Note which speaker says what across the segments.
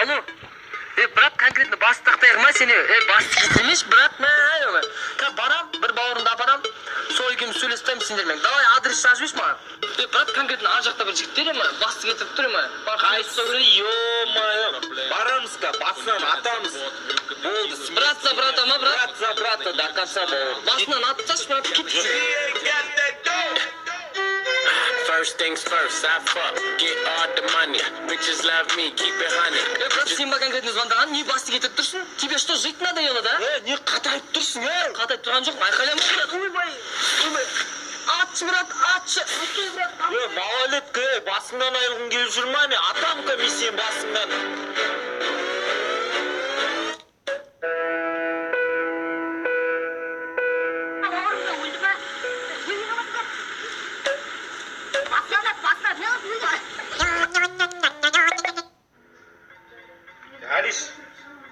Speaker 1: Алло. Брат, конкретно бастықтайық ма сені? Бастық емес, брат, барам, бір бауырымды апарам. Сол екеуміз сөйлеспеймін сендермен. Давай адрес жазып жіберші маған. Брат, конкретно ар жақта бір жігіттер ме? Бастық етіп тұр ма?
Speaker 2: Қайсы, ё-моё. Барамыз-ка, басынан атамыз. Болды.
Speaker 1: Брат за брата ма, брат?
Speaker 2: Брат за брата, до конца бауыр.
Speaker 1: Басынан атсашы, брат, кетіп.
Speaker 3: First things first, I fuck, get all the money. Bitches love me, keep it honey.
Speaker 1: Брат, сен ба конкретно звондаған, не бастық етіп тұрсың? Тебе что, жить надоело, да?
Speaker 2: Не қатайып тұрсың,
Speaker 1: Қатайып тұрған жоқ, айқайлама, брат. Ойбай. Атшы, брат, атшы. Атшы, брат.
Speaker 2: Малолетка, басыңнан айылғың келіп жүр ма не? Атам-ка мен сен басыңнан.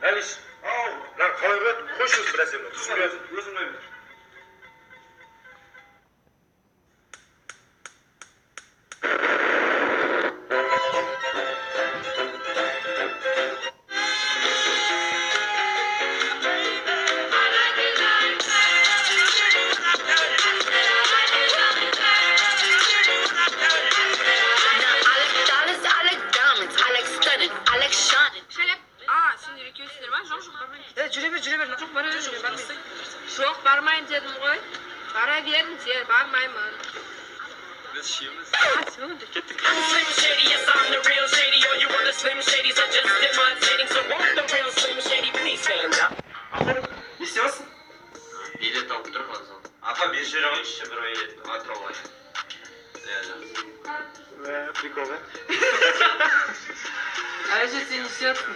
Speaker 2: Әлиш, ау, lan қалай көреді? Қойшыңыз біраз енді, түсінбей өзім ойым.
Speaker 4: Жоқ, бармайын дедім ғой. Бара беріңдер, бармаймын.
Speaker 3: Biz şeyimiz.
Speaker 4: Кеттік.
Speaker 3: Slim Shady, yes I'm the real Shady. All you other Slim Shadys are just imitating. So won't the real Slim Shady please stand up?
Speaker 2: Не істеватсың?
Speaker 3: Билет алып тұр қазір.
Speaker 2: Ата бер жер алайыншы, бір ой атырауға. Прикол, да?
Speaker 1: Әже, сен не істеватсың?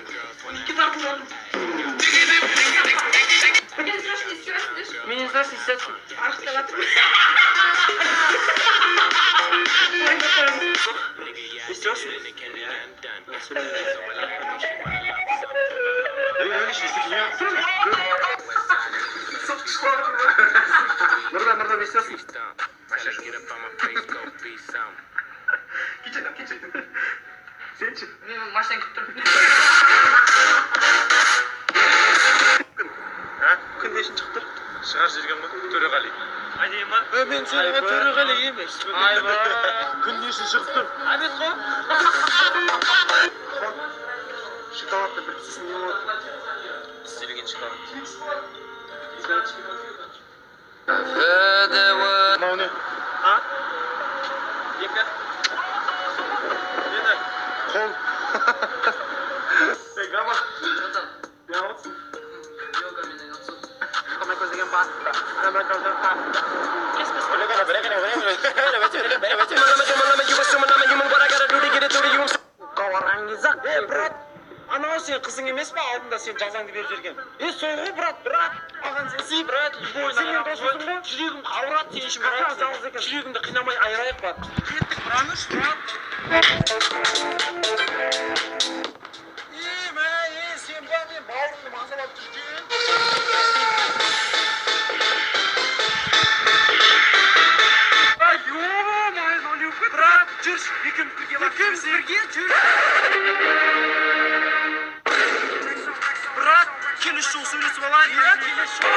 Speaker 1: Неге тартылдың?
Speaker 4: Мен страшно не істеватсың.
Speaker 1: Мен не страшно істеватсың.
Speaker 4: Арықтап жатырмын.
Speaker 2: Не істеватсың? Нұрда, не істеватсың? Сенші?
Speaker 1: Мен машинаны күтіп тұрмын.
Speaker 2: Күнде ішін шығып тұр? Шығар жүрген ба? Төреғали. Айдайын ма?
Speaker 1: Мен сенің Төреғали емес.
Speaker 2: Айба. Күнде ішін шығып тұр.
Speaker 1: Абет қой.
Speaker 2: Шоколадты бір кісісін не болады? Істелген шоколад. Мынау не? А? Екі? Нені? Қол. Гамма. Не алыпсың?
Speaker 1: Йогамен айналысып. Қамай көздеген басында.
Speaker 2: Қамай көздеген басында. Қауараңызақ. Брат, анау сен қызың емес па? Алдында сен жазаңды беріп жүрген. Сол ғой, брат. Аған сен брат. Сен мен досысың ғой? Жүрегім ауырады сен үшін, брат. Жүрегімді қинамай айырайық, брат. Кеттік, браныш, брат. Сен ба мен бауырымды мазалап жүрген. Брат, жүрші, екеуміз бірге жүр. Брат, келесі жол сөйлесіп алайық. Келесі жол.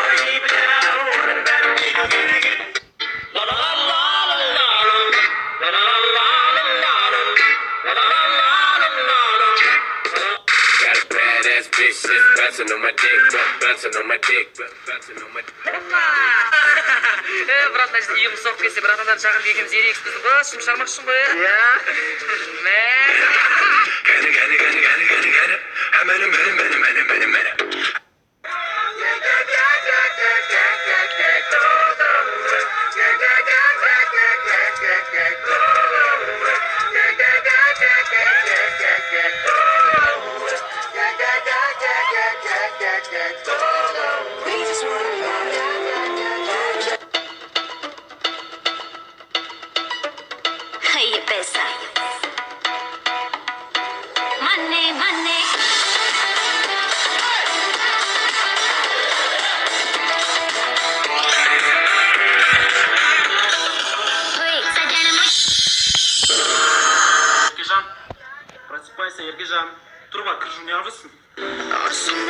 Speaker 3: Bouncing on my dick, bouncing on my dick, bouncing on my dick.
Speaker 1: Брат, значит, үйім соғып келсе, братандар жағын екеуміз ерегіс біздің ғой, шым шармақшын ғой. Иә.
Speaker 5: Hey, pesa. Money, money.
Speaker 2: Ержан, просыпайся, Ергежан. Dur bak, kır şunu yavrusun.
Speaker 1: Aşkım